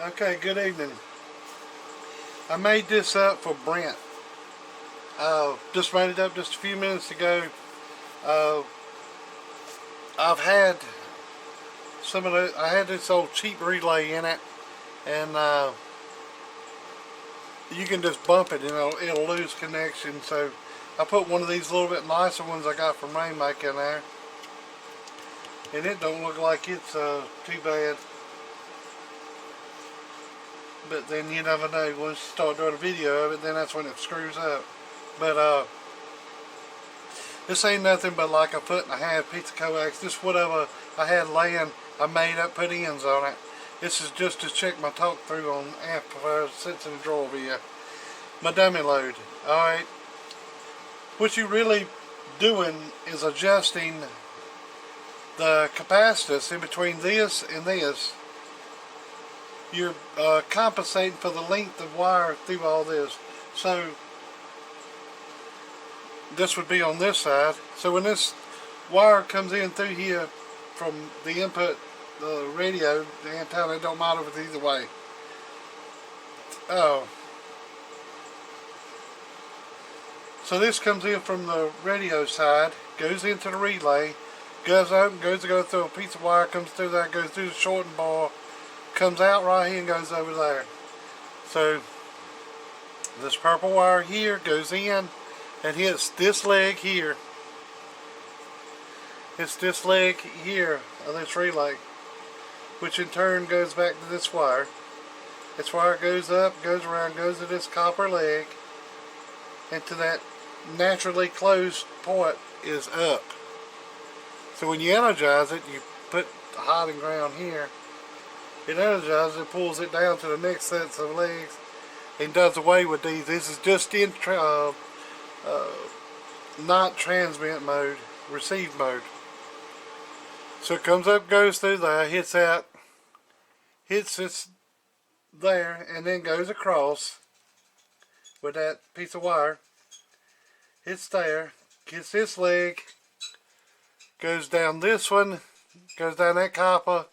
Okay, good evening. I made this up for Brent. Just made it up just a few minutes ago. Uh, I've had I had this old cheap relay in it, and you can just bump it and it'll lose connection. So I put one of these little bit nicer ones I got from Rainmaker in there, and it don't look like it's too bad. But then you never know. Once you start doing a video of it, then that's when it screws up. But this ain't nothing but like a 1.5 piece of coax. This whatever I had laying, I made up, put ends on it. This is just to check my talk through on amplifiers. Sits in the drawer over here. My dummy load. Alright. What you really doing is adjusting the capacitance in between this and this. You're compensating for the length of wire through all this. So this would be on this side. So when this wire comes in through here from the input, the radio, the antenna, it don't matter if it's either way. Oh. So this comes in from the radio side, goes into the relay, goes open, goes to go through a piece of wire, comes through that, goes through the shorting bar, comes out right here and goes over there. So this purple wire here goes in and hits this leg here. It's this leg here of this relay, which in turn goes back to this wire. This wire goes up, goes around, goes to this copper leg, and to that naturally closed point is up. So when you energize it, you put the hiding ground here. It energizes it, pulls it down to the next sets of legs, and does away with these. This is just in not transmit mode, receive mode. So it comes up, goes through there, hits that, hits this there, and then goes across with that piece of wire. Hits there, hits this leg, goes down this one, goes down that copper,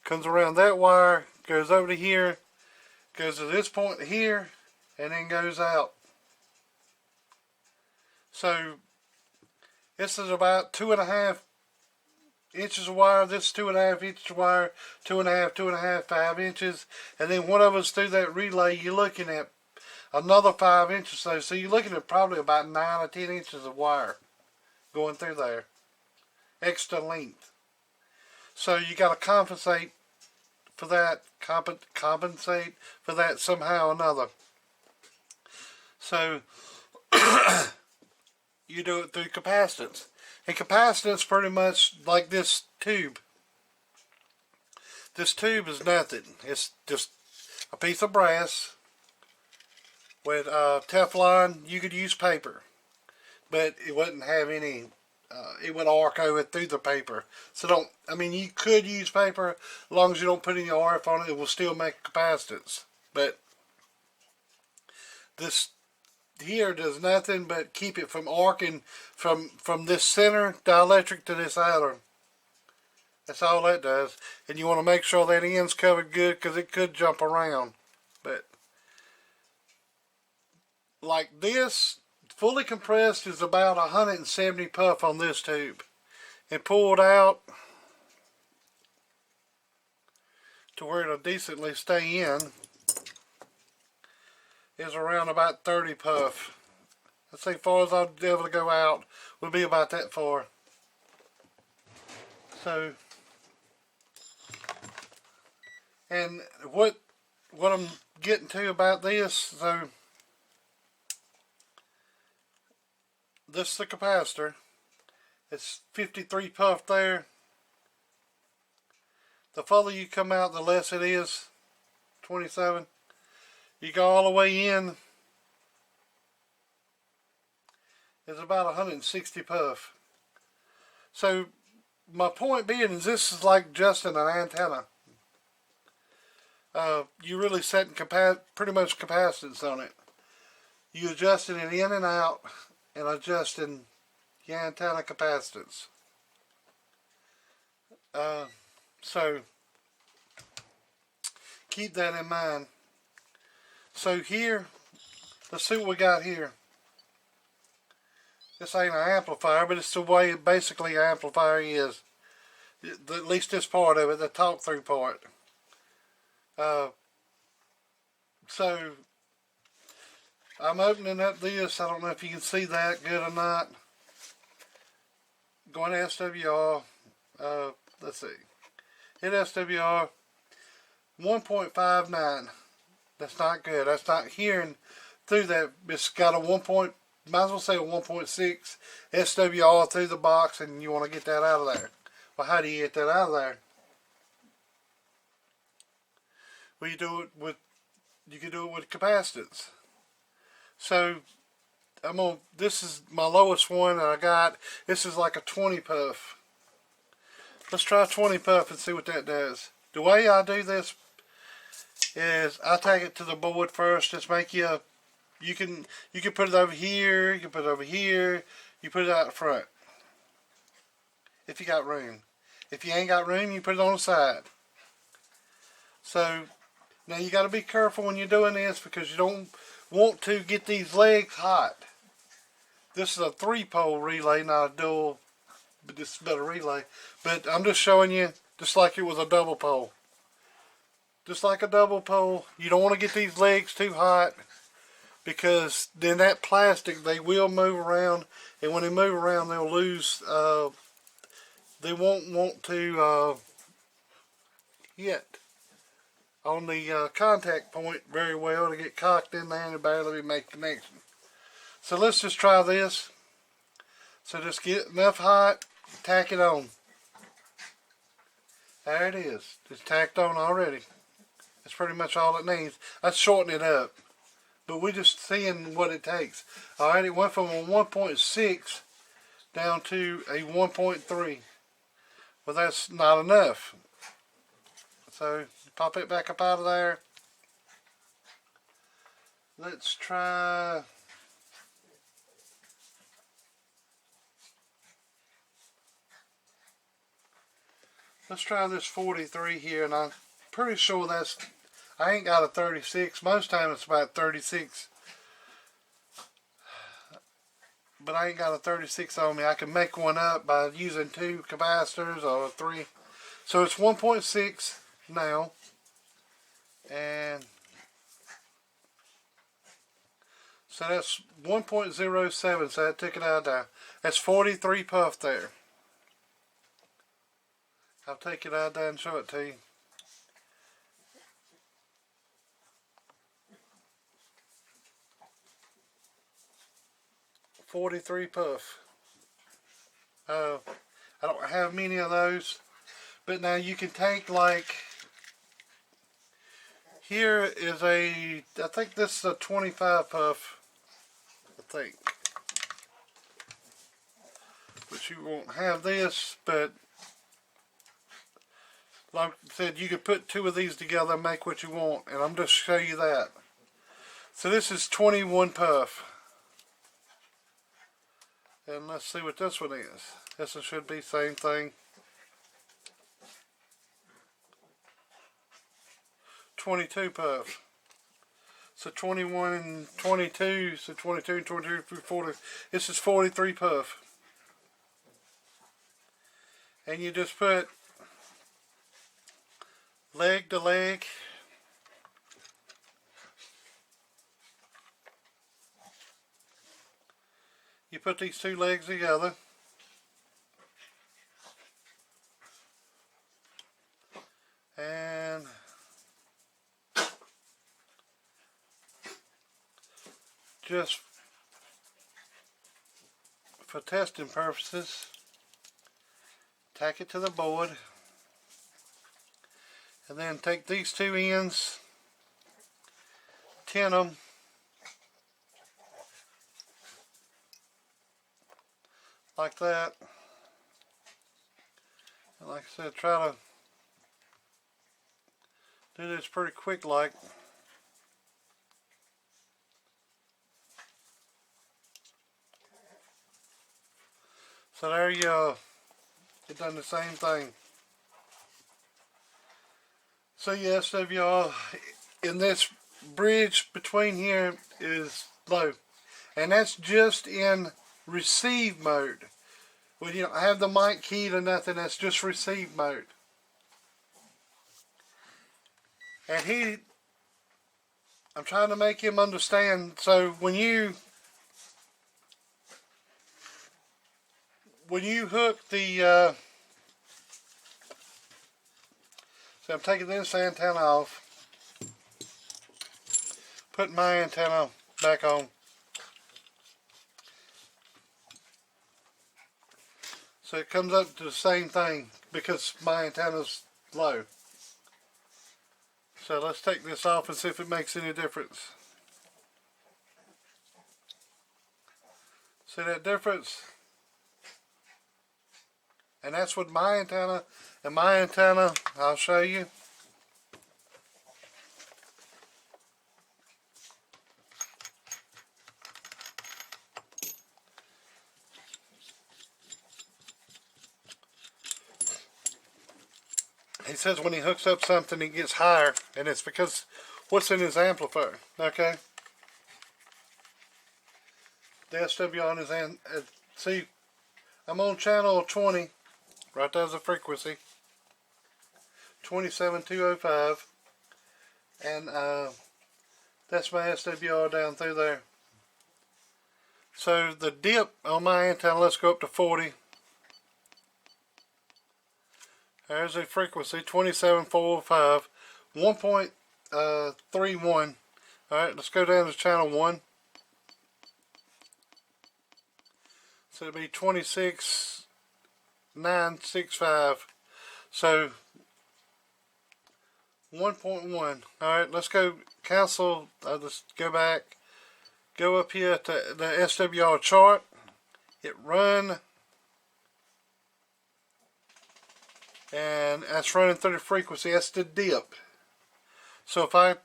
comes around that wire, goes over to here, goes to this point here, and then goes out. So this is about 2.5 inches of wire. This is 2.5 inches of wire, 2.5, 5 inches, and then one of us through that relay, you're looking at another 5 inches or so. So you're looking at probably about 9 or 10 inches of wire going through there, extra length. So you got to compensate for that, compensate for that somehow or another. So you do it through capacitance. And capacitance pretty much like this tube. This tube is nothing. It's just a piece of brass with Teflon. You could use paper, but it wouldn't have any, it would arc over through the paper. So you could use paper as long as you don't put any RF on it. It will still make capacitance. But this here does nothing but keep it from arcing from this center dielectric to this outer. That's all that does. And you want to make sure that end's covered good, because it could jump around. But like this, fully compressed is about 170 puff on this tube, and pulled out to where it'll decently stay in is around about 30 puff. That's as far as I'll be able to go out, will be about that far. So, and what I'm getting to about this, so this is the capacitor. It's 53 puff there. The further you come out, the less it is. 27. You go all the way in, it's about 160 puff. So my point being is, this is like adjusting an antenna. You're really setting pretty much capacitance on it. You adjusting it in and out, and adjusting the antenna capacitance. So keep that in mind. So here, let's see what we got here. This ain't an amplifier, but it's the way basically an amplifier is. At least this part of it, the talk through part. So I'm opening up this. I don't know if you can see that good or not. Going to SWR. Let's see. Hit SWR 1.59. That's not good. That's not hearing through that. It's got a 1. Might as well say a 1.6 SWR through the box, and you want to get that out of there. Well, how do you get that out of there? Well, you can do it with capacitance. So this is my lowest one that I got. This is like a 20 puff. Let's try 20 puff and see what that does. The way I do this is I take it to the board first. Just make you can put it over here, you can put it over here, you put it out front. If you got room. If you ain't got room, you put it on the side. So now you got to be careful when you're doing this because you don't want to get these legs hot. This is a 3-pole relay, not a dual, but this is a better relay. But I'm just showing you, just like it was a double pole. Just like a double pole, you don't want to get these legs too hot because then that plastic, they will move around, and when they move around, they'll lose, they won't want to hit on the contact point very well to get cocked in there and barely make connection. So let's just try this. So just get enough hot, tack it on. There it is. It's tacked on already. That's pretty much all it needs. Let's shorten it up. But we're just seeing what it takes. Alright, it went from a 1.6 down to a 1.3. Well, that's not enough. So pop it back up out of there. Let's try. Let's try this 43 here, and I'm pretty sure that's. I ain't got a 36. Most times it's about 36. But I ain't got a 36 on me. I can make one up by using 2 capacitors or 3. So it's 1.6 now. And so that's 1.07. So that took it out there. That's 43 puff there. I'll take it out there and show it to you. .43 puff. I don't have many of those, but now you can take like. Here is I think this is a 25 puff. I think. But you won't have this, but like I said, you could put 2 of these together and make what you want, and I'm just show you that. So this is 21 puff. And let's see what this one is. This one should be the same thing. 22 puff. So 21 and 22, so 22 and 22 through 40. This is 43 puff. And you just put leg to leg. You put these 2 legs together. And just for testing purposes, tack it to the board. And then take these 2 ends, tin them, like that. And like I said, try to do this pretty quick like. So there you it done the same thing. So yes, SWR in this bridge between here is low. And that's just in receive mode. When you don't have the mic keyed or nothing, that's just receive mode. And I'm trying to make him understand. So when you hook the, so I'm taking this antenna off, putting my antenna back on. So it comes up to the same thing because my antenna's low. So let's take this off and see if it makes any difference. See that difference? And that's with my antenna. And my antenna, I'll show you. He says when he hooks up something, it gets higher, and it's because what's in his amplifier. Okay. The SWR on his see, I'm on channel 20. Right there's the frequency. 27205, and that's my SWR down through there. So the dip on my antenna, let's go up to 40. There's the frequency, 27405, 1.31. Alright, let's go down to channel 1. So it'll be 26965. So 1.1. Alright, let's go cancel. Let's go back. Go up here to the SWR chart. Hit run. And that's running through the frequency. That's the dip. So if I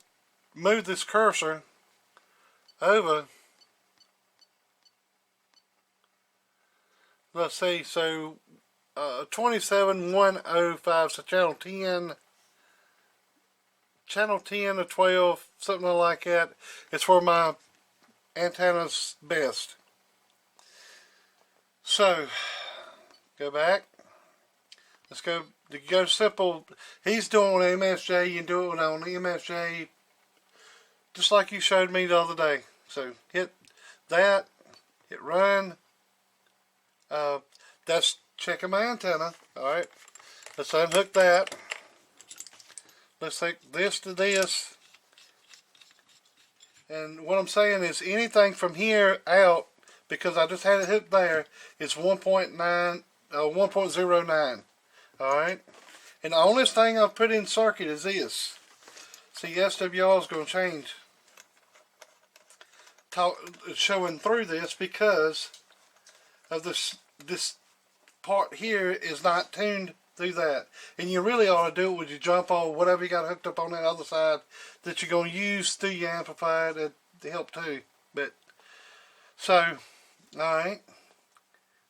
move this cursor over, let's see, so 27105, so channel 10 or 12, something like that. It's where my antenna's best. So go back. Let's go simple. He's doing on MSJ. You can do it on MSJ just like you showed me the other day. So hit that, hit run. That's checking my antenna. Alright, let's unhook that. Let's take this to this. And what I'm saying is anything from here out, because I just had it hooked there, is 1.09. Alright, and the only thing I've put in circuit is this. See, SWR is going to change. Showing through this because of this part here is not tuned through that. And you really ought to do it with your jump on whatever you got hooked up on that other side that you're going to use through your amplifier to help too. But so, alright,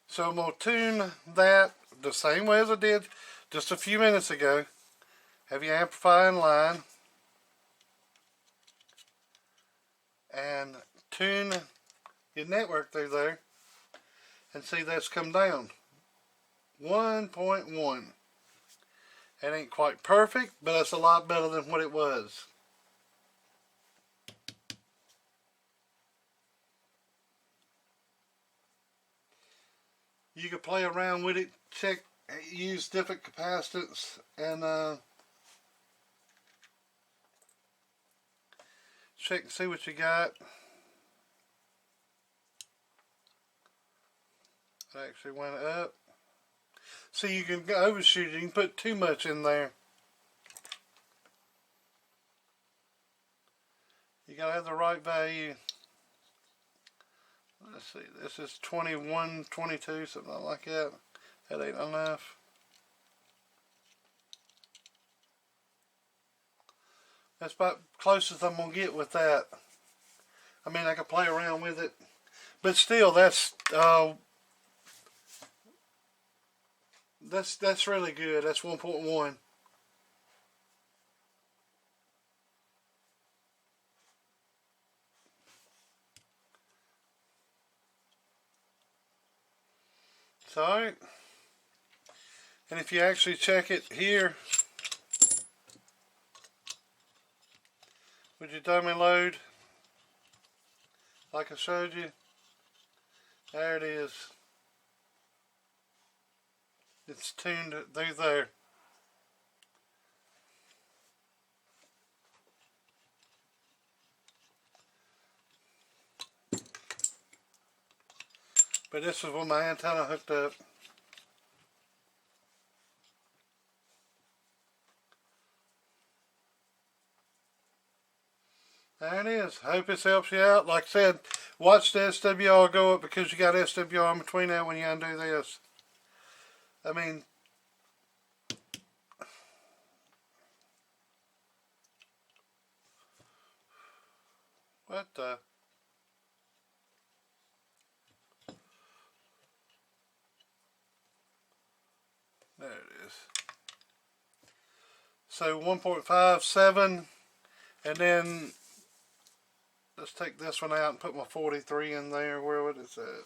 so I'm going to tune that the same way as I did just a few minutes ago. Have your amplifier in line and tune your network through there, and see that's come down 1.1. It ain't quite perfect, but it's a lot better than what it was. You can play around with it, check, use different capacitance, and check and see what you got. It actually went up. See, you can overshoot it. You can put too much in there. You gotta have the right value. Let's see, this is 21, 22, something like that. That ain't enough. That's about closest I'm gonna get with that. I mean, I can play around with it, but still, that's really good. That's 1.1. So, alright. And if you actually check it here, with your dummy load, like I showed you, there it is. It's tuned through there. But this is where my antenna hooked up. There it is. Hope this helps you out. Like I said, watch the SWR go up because you got SWR in between that when you undo this. I mean, what the? There it is. So 1.57, and then let's take this one out and put my 43 in there. Where would it at?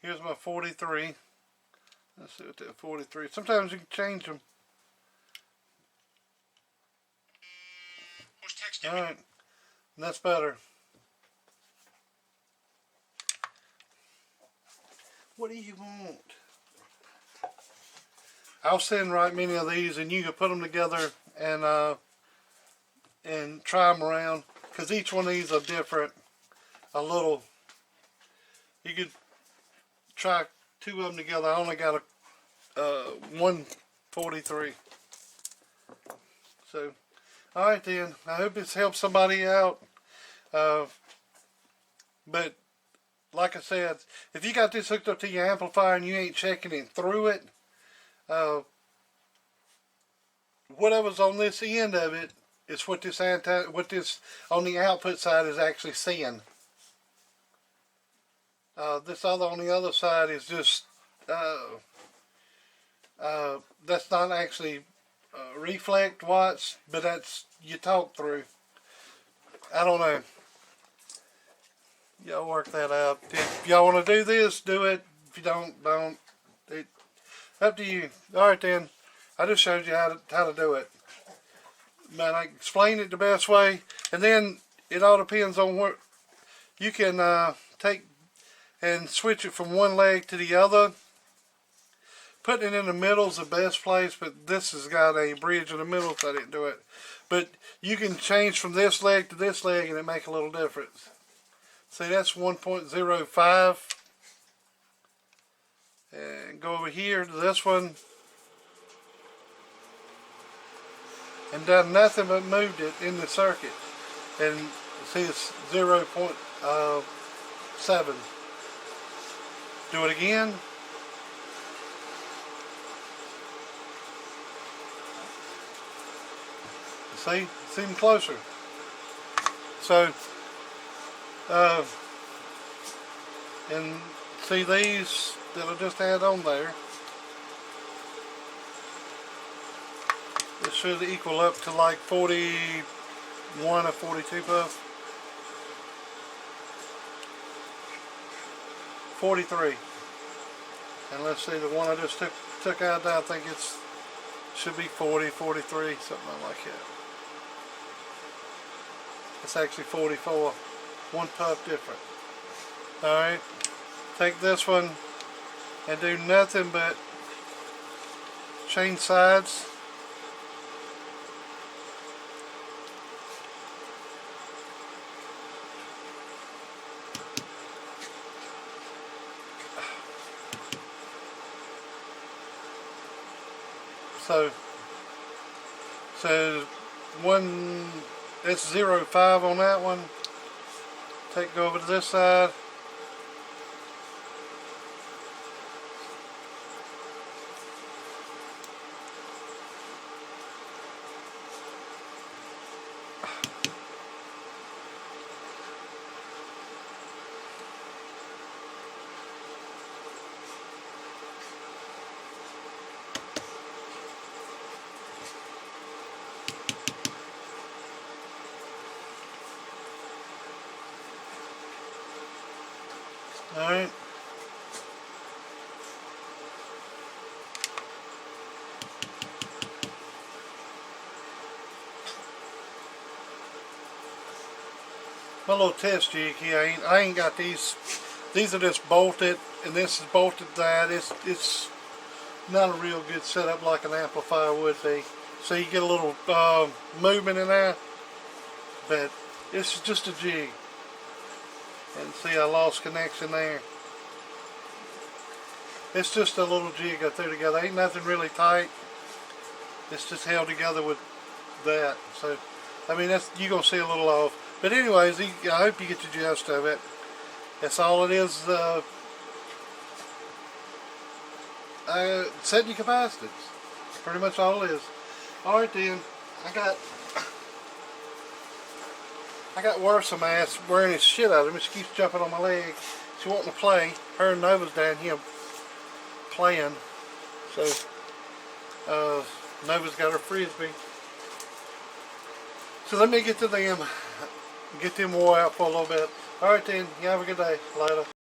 Here's my 43. Let's see what that 43. Sometimes you can change them. Alright, and that's better. What do you want? I'll send right many of these, and you can put them together and try them around, because each one of these are different. A little. You could try 2 of them together. I only got a 143. So, all right then. I hope this helps somebody out. But like I said, if you got this hooked up to your amplifier and you ain't checking it through it, whatever's on this end of it is what this on the output side is actually seeing. This other on the other side is just that's not actually reflect watts, but that's you talk through. I don't know. Y'all work that out. If y'all want to do this, do it. If you don't. It's up to you. Alright then. I just showed you how to do it. Man, I explained it the best way. And then it all depends on what you can take and switch it from one leg to the other. Putting it in the middle is the best place, but this has got a bridge in the middle, so I didn't do it. But you can change from this leg to this leg and it make a little difference. See, that's 1.05. And go over here to this one. And done nothing but moved it in the circuit. And see, it's 0.7. Do it again. See, it's even closer. So, and see these that I just had on there. It should equal up to like 41 or 42 puff. 43. And let's see, the one I just took out there, I think it's should be 40, 43, something like that. It's actually 44. 1 puff different. Alright. Take this one and do nothing but change sides. So one, it's 0.5 on that one. Go over to this side. Alright. My little test jig here, I ain't got these. These are just bolted, and this is bolted to that. It's not a real good setup like an amplifier would be. So you get a little movement in there, but this is just a jig. And see, I lost connection there. It's just a little jig I threw together. Ain't nothing really tight. It's just held together with that. So, I mean, that's, you're gonna see a little off. But anyways, I hope you get the gist of it. That's all it is. Setting your capacitance. Pretty much all it is. Alright then, I got worse on my ass wearing his shit out of him. She keeps jumping on my leg. She wanting to play. Her and Nova's down here playing. So Nova's got her frisbee. So let me get to them. Get them wore out for a little bit. Alright then, you have a good day. Later.